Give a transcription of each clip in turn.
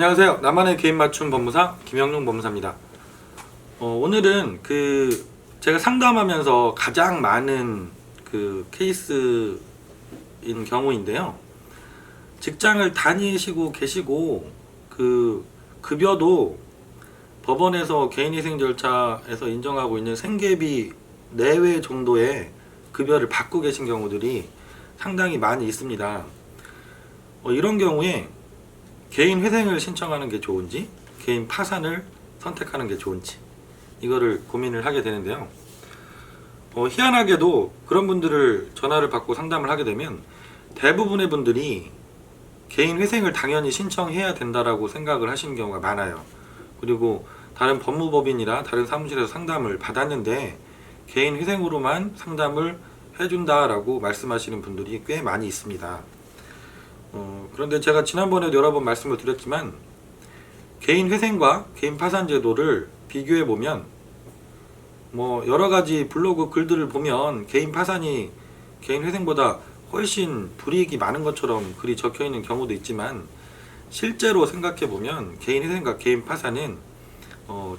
안녕하세요. 나만의 개인 맞춤 법무사 김영룡 법무사입니다. 오늘은 제가 상담하면서 가장 많은 케이스인 경우인데요. 직장을 다니시고 계시고 급여도 법원에서 개인위생 절차에서 인정하고 있는 생계비 내외 정도의 급여를 받고 계신 경우들이 상당히 많이 있습니다. 이런 경우에 개인 회생을 신청하는 게 좋은지 개인 파산을 선택하는 게 좋은지 이거를 고민을 하게 되는데요. 희한하게도 그런 분들을 전화를 받고 상담을 하게 되면 대부분의 분들이 개인 회생을 당연히 신청해야 된다라고 생각을 하시는 경우가 많아요. 그리고 다른 법무법인이나 다른 사무실에서 상담을 받았는데 개인 회생으로만 상담을 해준다라고 말씀하시는 분들이 꽤 많이 있습니다. 그런데 제가 지난번에도 여러 번 말씀을 드렸지만 개인 회생과 개인 파산 제도를 비교해 보면 여러 가지 블로그 글들을 보면 개인 파산이 개인 회생보다 훨씬 불이익이 많은 것처럼 글이 적혀 있는 경우도 있지만 실제로 생각해 보면 개인 회생과 개인 파산은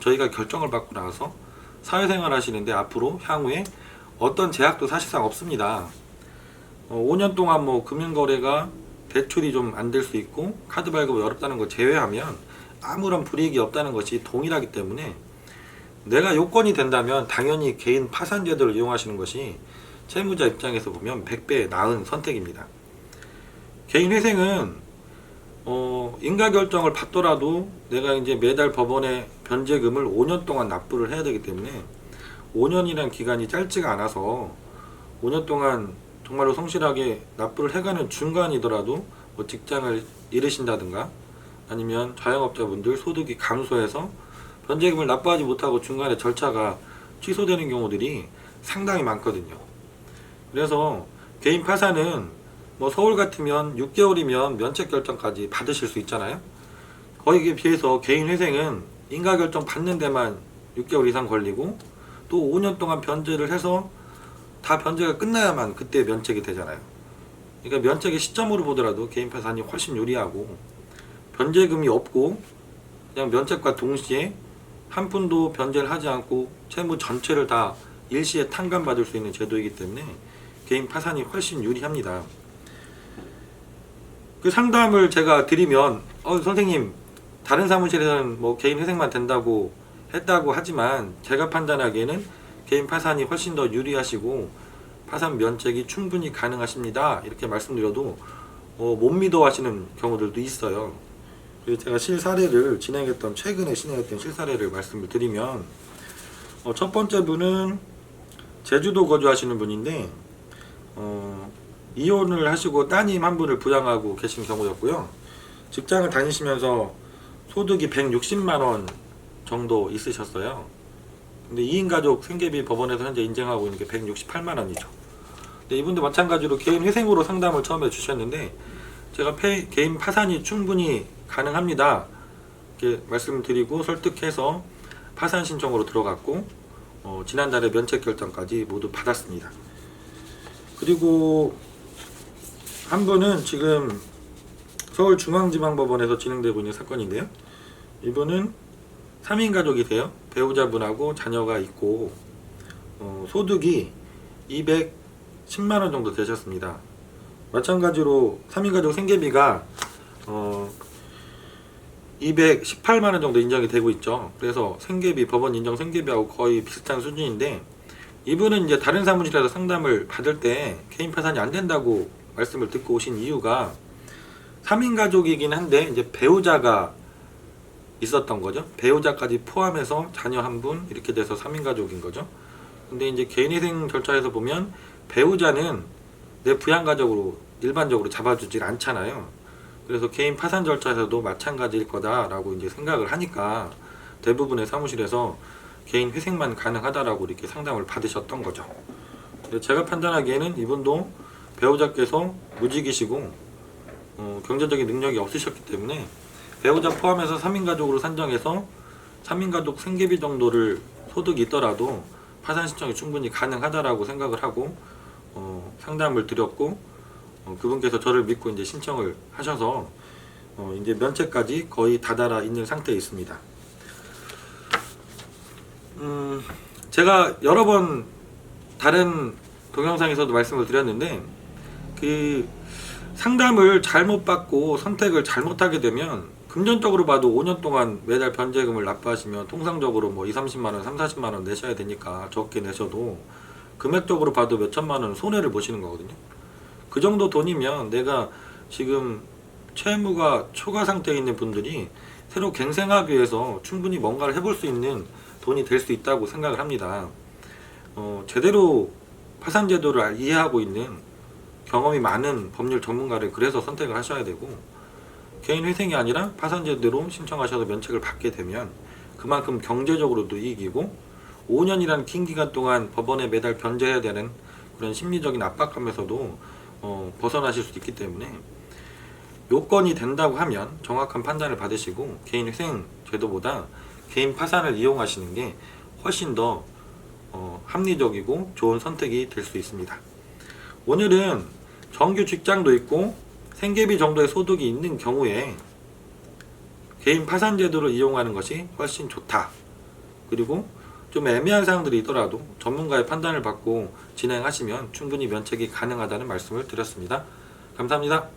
저희가 결정을 받고 나서 사회생활 하시는데 앞으로 향후에 어떤 제약도 사실상 없습니다. 5년 동안 금융거래가 대출이 좀 안 될 수 있고 카드 발급이 어렵다는 거 제외하면 아무런 불이익이 없다는 것이 동일하기 때문에 내가 요건이 된다면 당연히 개인 파산 제도를 이용하시는 것이 채무자 입장에서 보면 100배 나은 선택입니다. 개인 회생은 인가 결정을 받더라도 내가 이제 매달 법원에 변제금을 5년 동안 납부를 해야 되기 때문에 5년이란 기간이 짧지가 않아서 5년 동안 정말로 성실하게 납부를 해가는 중간이더라도 직장을 잃으신다든가 아니면 자영업자분들 소득이 감소해서 변제금을 납부하지 못하고 중간에 절차가 취소되는 경우들이 상당히 많거든요. 그래서 개인 파산은 서울 같으면 6개월이면 면책 결정까지 받으실 수 있잖아요. 거기에 비해서 개인 회생은 인가 결정 받는 데만 6개월 이상 걸리고 또 5년 동안 변제를 해서 다 변제가 끝나야만 그때 면책이 되잖아요. 그러니까 면책의 시점으로 보더라도 개인 파산이 훨씬 유리하고 변제금이 없고 그냥 면책과 동시에 한 푼도 변제를 하지 않고 채무 전체를 다 일시에 탕감받을 수 있는 제도이기 때문에 개인 파산이 훨씬 유리합니다. 그 상담을 제가 드리면 선생님 다른 사무실에서는 개인 회생만 된다고 했다고 하지만 제가 판단하기에는 개인 파산이 훨씬 더 유리하시고 파산 면책이 충분히 가능하십니다 이렇게 말씀드려도 못 믿어 하시는 경우들도 있어요. 그래서 제가 실사례를 최근에 진행했던 실사례를 말씀을 드리면 첫 번째 분은 제주도 거주하시는 분인데 이혼을 하시고 따님 한 분을 부양하고 계신 경우였고요. 직장을 다니시면서 소득이 160만원 정도 있으셨어요. 근데 2인 가족 생계비 법원에서 현재 인정하고 있는 게 168만원이죠. 근데 이분도 마찬가지로 개인 회생으로 상담을 처음에 주셨는데 제가 개인 파산이 충분히 가능합니다 이렇게 말씀드리고 설득해서 파산 신청으로 들어갔고 지난달에 면책 결정까지 모두 받았습니다. 그리고 한 분은 지금 서울중앙지방법원에서 진행되고 있는 사건인데요. 이분은 3인 가족이세요. 배우자분하고 자녀가 있고 소득이 210만원 정도 되셨습니다. 마찬가지로 3인 가족 생계비가 218만원 정도 인정이 되고 있죠. 그래서 생계비 법원 인정 생계비하고 거의 비슷한 수준인데 이분은 이제 다른 사무실에서 상담을 받을 때 개인 파산이 안 된다고 말씀을 듣고 오신 이유가 3인 가족이긴 한데 이제 배우자가 있었던 거죠. 배우자까지 포함해서 자녀 한 분 이렇게 돼서 3인 가족인 거죠. 근데 이제 개인회생 절차에서 보면 배우자는 내 부양가족으로 일반적으로 잡아주질 않잖아요. 그래서 개인 파산 절차에서도 마찬가지일 거다라고 이제 생각을 하니까 대부분의 사무실에서 개인 회생만 가능하다라고 이렇게 상담을 받으셨던 거죠. 근데 제가 판단하기에는 이분도 배우자께서 무직이시고 경제적인 능력이 없으셨기 때문에 배우자 포함해서 3인 가족으로 산정해서 3인 가족 생계비 정도를 소득이 있더라도 파산 신청이 충분히 가능하다라고 생각을 하고 상담을 드렸고 그분께서 저를 믿고 이제 신청을 하셔서 이제 면책까지 거의 다다라 있는 상태에 있습니다. 제가 여러 번 다른 동영상에서도 말씀을 드렸는데 그 상담을 잘못 받고 선택을 잘못하게 되면 금전적으로 봐도 5년 동안 매달 변제금을 납부하시면 통상적으로 뭐 2~30만원, 3~40만원 내셔야 되니까 적게 내셔도 금액적으로 봐도 몇천만원 손해를 보시는 거거든요. 그 정도 돈이면 내가 지금 채무가 초과 상태에 있는 분들이 새로 갱생하기 위해서 충분히 뭔가를 해볼 수 있는 돈이 될 수 있다고 생각을 합니다. 제대로 파산제도를 이해하고 있는 경험이 많은 법률 전문가를 그래서 선택을 하셔야 되고, 개인 회생이 아니라 파산제도로 신청하셔서 면책을 받게 되면 그만큼 경제적으로도 이익이고 5년이란 긴 기간 동안 법원에 매달 변제해야 되는 그런 심리적인 압박감에서도 벗어나실 수 있기 때문에 요건이 된다고 하면 정확한 판단을 받으시고 개인 회생 제도보다 개인 파산을 이용하시는 게 훨씬 더 합리적이고 좋은 선택이 될 수 있습니다. 오늘은 정규 직장도 있고 생계비 정도의 소득이 있는 경우에 개인 파산 제도를 이용하는 것이 훨씬 좋다. 그리고 좀 애매한 사항들이 있더라도 전문가의 판단을 받고 진행하시면 충분히 면책이 가능하다는 말씀을 드렸습니다. 감사합니다.